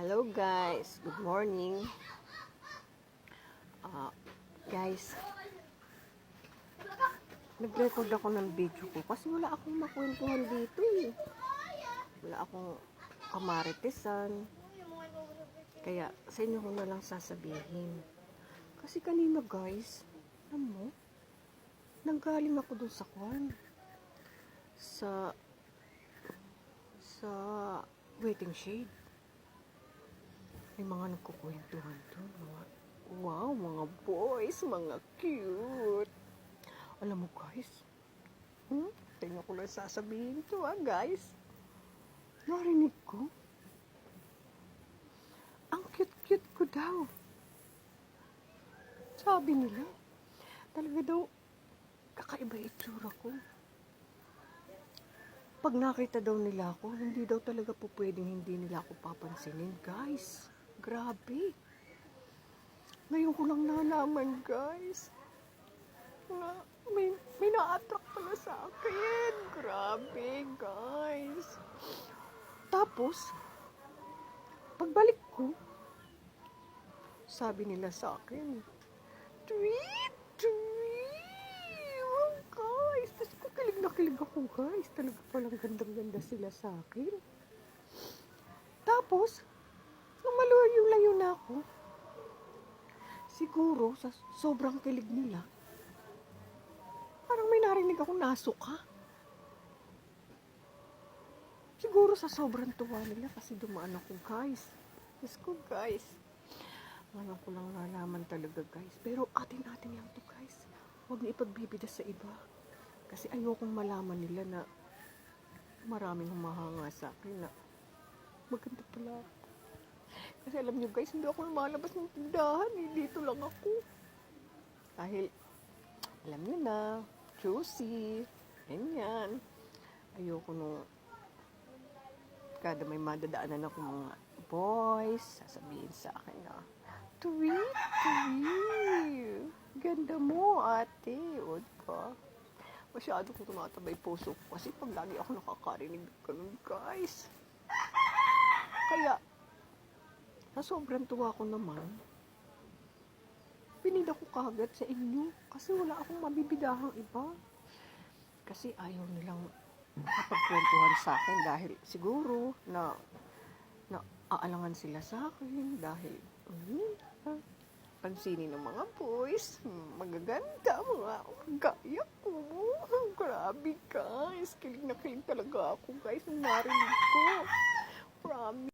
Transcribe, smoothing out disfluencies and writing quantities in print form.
Hello guys, good morning. Guys, nag-record ako ng video ko kasi wala akong makwentuhan dito eh. Wala akong kamaritesan. Kaya sa inyo ko na lang sasabihin. Kasi kanina guys, alam mo, nanggaling ako dun sa kwan. Sa waiting shade. May mga nagkukwentuhan doon. Wow, mga boys, mga cute. Alam mo guys, tingnan ko lang sasabihin to guys. Narinig ko, ang cute-cute ko daw. Sabi nila, talaga daw, kakaiba itsura ko. Pag nakita daw nila ako, hindi daw talaga po pwedeng hindi nila ako papansinin. Guys, grabe. Ngayon ko lang nalaman, guys, na may na-attract pala sa akin. Grabe, guys. Tapos, pagbalik ko, sabi nila sa akin, tweet, tweet. Oh, guys, tapos ko kilig na kilig ako, guys. Talaga palang gandang-ganda sila sa akin. Tapos, nung malayo na ako, siguro, sa sobrang kilig nila, parang may narinig akong nasuka. Siguro sa sobrang tuwa nila kasi dumaan ako, guys. Diyos ko, guys. Ngayon ko lang nalaman talaga, guys. Pero atin-atin lang to, guys. Huwag na ipagbibida sa iba. Kasi ayokong malaman nila na maraming humahanga sa akin na maganda pala ako. Kasi alam nyo, guys, hindi ako lumalabas ng tindahan. Dito lang ako. Dahil, alam nyo na, juicy, ganyan. Ayoko nung kada may madadaanan ako mga boys, sasabihin sa akin na, tweet, ganda mo, ate. Od ka. Masyado kong tumatabay puso ko kasi pag lagi ako nakakarinig ganun, guys. Kaya, sa sobrang tuwa ko naman, pinida ko kagad sa inyo kasi wala akong mabibidahang iba. Kasi ayaw nilang kapagkwentuhan sa akin dahil siguro na aalangan sila sa akin dahil pansinin ng mga boys, magaganda, mga gaya ko. Grabe guys, kilig na kilig talaga ako guys nung narinig ko. Promise.